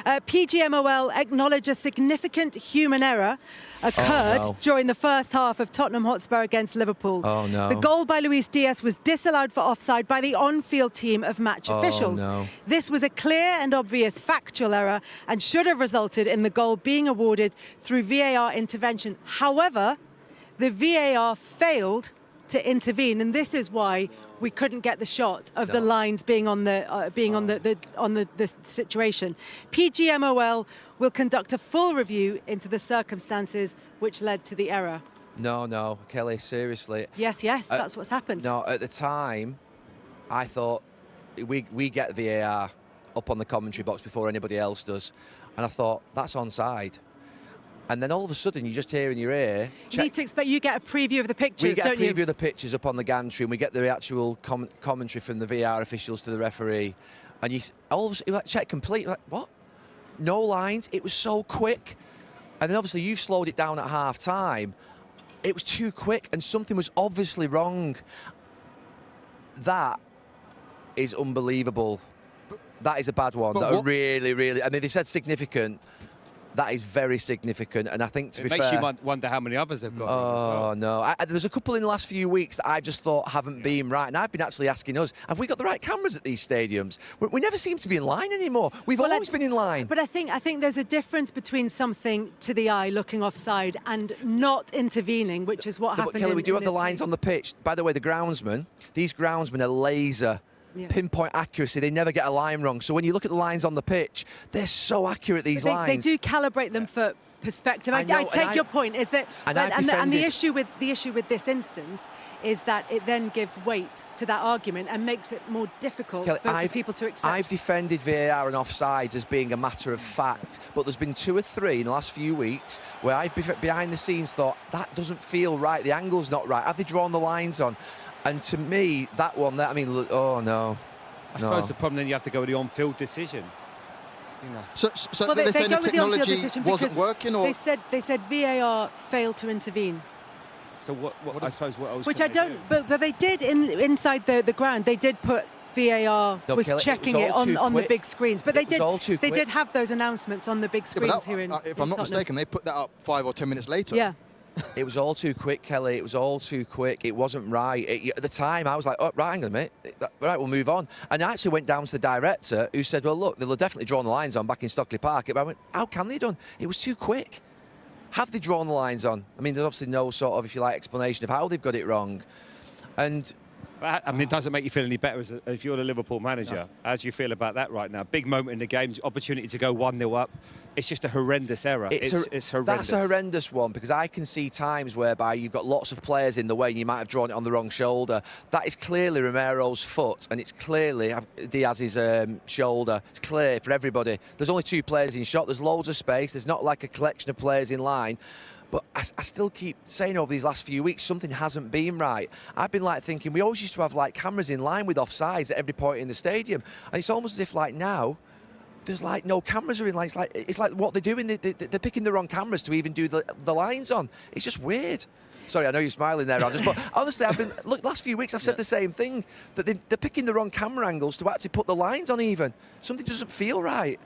PGMOL acknowledge a significant human error occurred during the first half of Tottenham Hotspur against Liverpool. Oh, no. The goal by Luis Diaz was disallowed for offside by the on-field team of match officials. No. This was a clear and obvious factual error and should have resulted in the goal being awarded through VAR intervention. However, the VAR failed to intervene, and this is why we couldn't get the shot of the lines being on the the situation. PGMOL will conduct a full review into the circumstances which led to the error. No, Kelly, seriously. Yes, that's what's happened. No, at the time, I thought we get VAR up on the commentary box before anybody else does, and I thought that's onside. And then all of a sudden, you just hear in your ear. You need to expect you get a preview of the pictures, don't you? We get a preview of the pictures up on the gantry, and we get the actual commentary from the VAR officials to the referee. And you all of a sudden, like, check complete. Like, what? No lines. It was so quick. And then obviously you've slowed it down at half time. It was too quick, and something was obviously wrong. That is unbelievable. That is a bad one. That really. I mean, they said significant. That is very significant, and I think to be fair, it makes you wonder how many others they've got. Oh no, there's a couple in the last few weeks that I just thought haven't been right, and I've been actually asking us, have we got the right cameras at these stadiums? We never seem to be in line anymore. We've always been in line. But I think there's a difference between something to the eye looking offside and not intervening, which is what happened. But Kelly, we do have the lines case. on the pitch. By the way, these groundsmen are laser. Yeah. Pinpoint accuracy, they never get a line wrong. So when you look at the lines on the pitch, they're so accurate, these lines. They do calibrate them for perspective. I take your point, is that and the issue with this instance is that it then gives weight to that argument and makes it more difficult for people to accept. I've defended VAR and offsides as being a matter of fact, but there's been 2 or 3 in the last few weeks where I've behind the scenes thought, that doesn't feel right, the angle's not right. Have they drawn the lines on? And to me, that one, I mean, oh no. I suppose the problem then you have to go with the on-field decision. You know. So they're saying the technology wasn't working, or they said VAR failed to intervene. So what I suppose what I was. Which I don't, but they did inside the ground. They did put VAR was Kelly, checking it on the big screens, but they did have those announcements on the big screens here in. If I'm not mistaken, they put that up 5 or 10 minutes later. Yeah. It was all too quick, Kelly. It was all too quick. It wasn't right. At the time, I was like, oh, right, hang on a minute. Right, we'll move on. And I actually went down to the director who said, well, look, they'll have definitely drawn the lines on back in Stockley Park. But I went, how can they have done? It was too quick. Have they drawn the lines on? I mean, there's obviously no sort of, if you like, explanation of how they've got it wrong. And I mean, it doesn't make you feel any better if you're the Liverpool manager. No. How do you feel about that right now? Big moment in the game, opportunity to go 1-0 up. It's just a horrendous error. It's horrendous. That's a horrendous one, because I can see times whereby you've got lots of players in the way and you might have drawn it on the wrong shoulder. That is clearly Romero's foot, and it's clearly Diaz's shoulder. It's clear for everybody. There's only 2 players in shot. There's loads of space. There's not like a collection of players in line. But I still keep saying over these last few weeks, something hasn't been right. I've been like thinking, we always used to have like cameras in line with offsides at every point in the stadium. And it's almost as if like now, there's like no cameras are in line. It's like what they're doing, they're picking the wrong cameras to even do the lines on. It's just weird. Sorry, I know you're smiling there, Andros, but honestly, last few weeks I've said the same thing, that they're picking the wrong camera angles to actually put the lines on even. Something doesn't feel right.